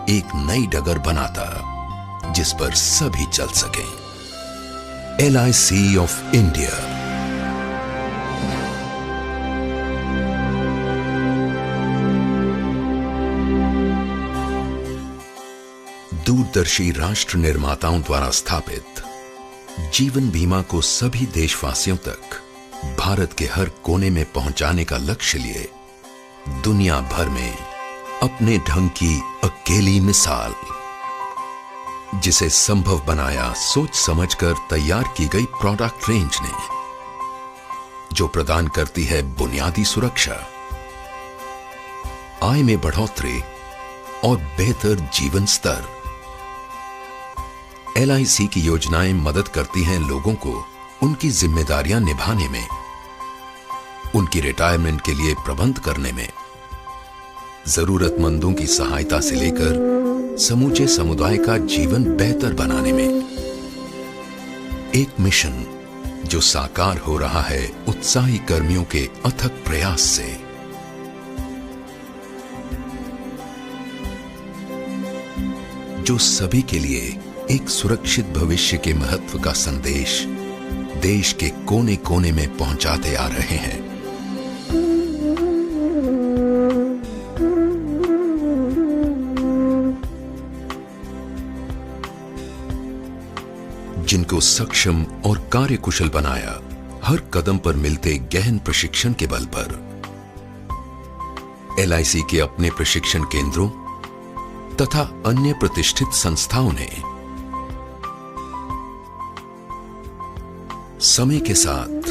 एक नई डगर बनाता जिस पर सभी चल सकें। LIC of India. दूरदर्शी राष्ट्र निर्माताओं द्वारा स्थापित जीवन बीमा को सभी देशवासियों तक भारत के हर कोने में पहुंचाने का लक्ष्य लिए दुनिया भर में अपने ढंग की अकेली मिसाल, जिसे संभव बनाया सोच समझकर तैयार की गई प्रोडक्ट रेंज ने, जो प्रदान करती है बुनियादी सुरक्षा, आय में बढ़ोतरी और बेहतर जीवन स्तर। LIC की योजनाएं मदद करती हैं लोगों को उनकी जिम्मेदारियां निभाने में, उनकी रिटायरमेंट के लिए प्रबंध करने में, जरूरतमंदों की सहायता से लेकर समूचे समुदाय का जीवन बेहतर बनाने में। एक मिशन जो साकार हो रहा है उत्साही कर्मियों के अथक प्रयास से। जो सभी के लिए एक सुरक्षित भविष्य के महत्व का संदेश देश के कोने कोने में पहुंचाते आ रहे हैं। जिनको सक्षम और कार्यकुशल बनाया हर कदम पर मिलते गहन प्रशिक्षण के बल पर। LIC के अपने प्रशिक्षण केंद्रों तथा अन्य प्रतिष्ठित संस्थाओं ने समय के साथ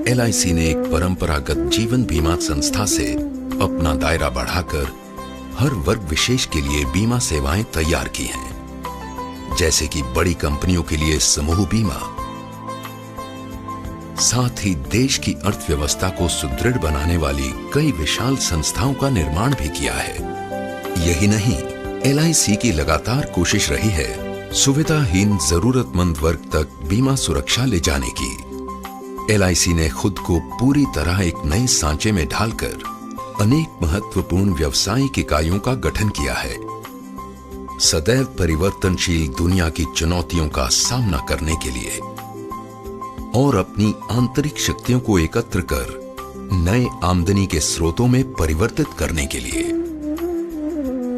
LIC ने एक परंपरागत जीवन बीमा संस्था से अपना दायरा बढ़ाकर हर वर्ग विशेष के लिए बीमा सेवाएं तैयार की हैं, जैसे कि बड़ी कंपनियों के लिए समूह बीमा। साथ ही देश की अर्थव्यवस्था को सुदृढ़ बनाने वाली कई विशाल संस्थाओं का निर्माण भी किया है। यही नहीं, LIC की लगातार कोशिश रही है सुविधाहीन जरूरतमंद वर्ग तक बीमा सुरक्षा ले जाने की। LIC ने खुद को पूरी तरह एक नए सांचे में ढालकर अनेक महत्वपूर्ण व्यावसायिक इकाइयों का गठन किया है, सदैव परिवर्तनशील दुनिया की चुनौतियों का सामना करने के लिए और अपनी आंतरिक शक्तियों को एकत्र कर नए आमदनी के स्रोतों में परिवर्तित करने के लिए।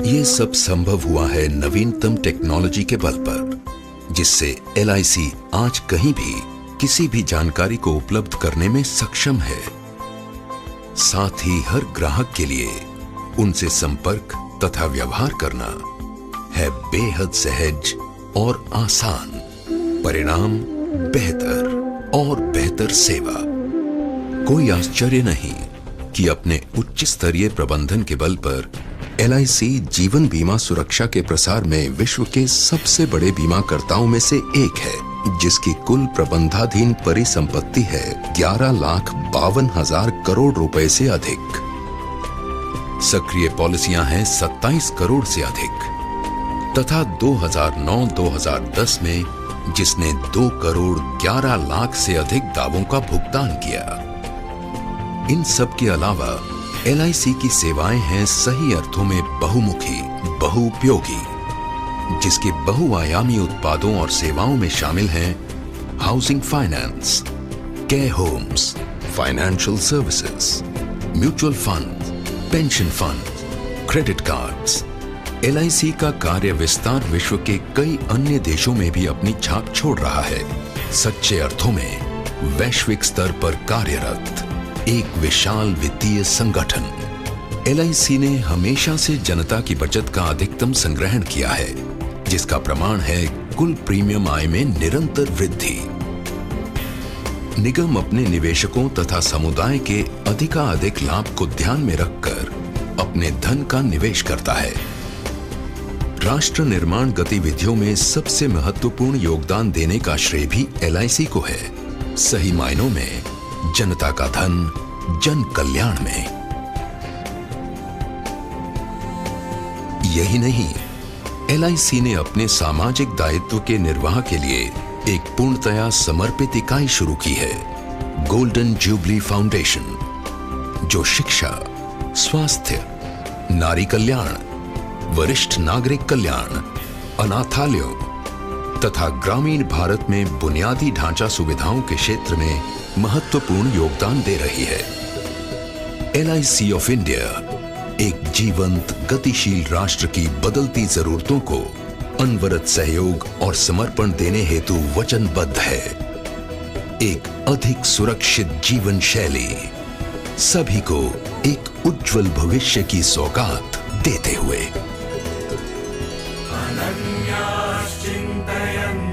यह सब संभव हुआ है नवीनतम टेक्नोलॉजी के बल पर, जिससे LIC आज कहीं भी किसी भी जानकारी को उपलब्ध करने में सक्षम है। साथ ही हर ग्राहक के लिए उनसे संपर्क तथा व्यवहार करना है बेहद सहज और आसान। परिणाम बेहतर और बेहतर सेवा। कोई आश्चर्य नहीं कि अपने उच्च स्तरीय प्रबंधन के बल पर LIC जीवन बीमा सुरक्षा के प्रसार में विश्व के सबसे बड़े बीमाकर्ताओं में से एक है, जिसकी कुल प्रबंधाधीन परिसंपत्ति है 11,52,000 करोड़ रुपए से अधिक। सक्रिय पॉलिसियां हैं 27 करोड़ से अधिक तथा 2009-2010 में जिसने 2 करोड़ 11 लाख से अधिक दावों का भुगतान किया। इन सब के अलावा LIC की सेवाएं हैं सही अर्थों में बहुमुखी, बहुउपयोगी, जिसके बहुआयामी उत्पादों और सेवाओं में शामिल हैं housing finance, care homes, financial services, mutual fund, pension fund, credit cards. LIC का कार्य विस्तार विश्व के कई अन्य देशों में भी अपनी छाप छोड़ रहा है। सच्चे अर्थों में वैश्विक स्तर पर कार्यरत एक विशाल वित्तीय संगठन। LIC ने हमेशा से जनता की बचत का अधिकतम संग्रहण किया है, जिसका प्रमाण है कुल प्रीमियम आय में निरंतर वृद्धि। निगम अपने निवेशकों तथा समुदाय के अधिकाधिक लाभ को ध्यान में रखकर अपने धन का निवेश करता है। राष्ट्र निर्माण गतिविधियों में सबसे महत्वपूर्ण योगदान देने का श्रेय भी LIC को है। सही मायनों में जनता का धन जन कल्याण में। यही नहीं, LIC ने अपने सामाजिक दायित्व के निर्वाह के लिए एक पूर्णतया समर्पित इकाई शुरू की है, गोल्डन जुबली फाउंडेशन, जो शिक्षा, स्वास्थ्य, नारी कल्याण, वरिष्ठ नागरिक कल्याण, अनाथालयों तथा ग्रामीण भारत में बुनियादी ढांचा सुविधाओं के क्षेत्र में महत्वपूर्ण योगदान दे रही है। LIC ऑफ इंडिया एक जीवंत, गतिशील राष्ट्र की बदलती जरूरतों को अनवरत सहयोग और समर्पण देने हेतु वचनबद्ध है। एक अधिक सुरक्षित जीवन शैली, सभी को एक उज्जवल भविष्य की सौगात देते हुए। अनन्याश्चिन्तयन्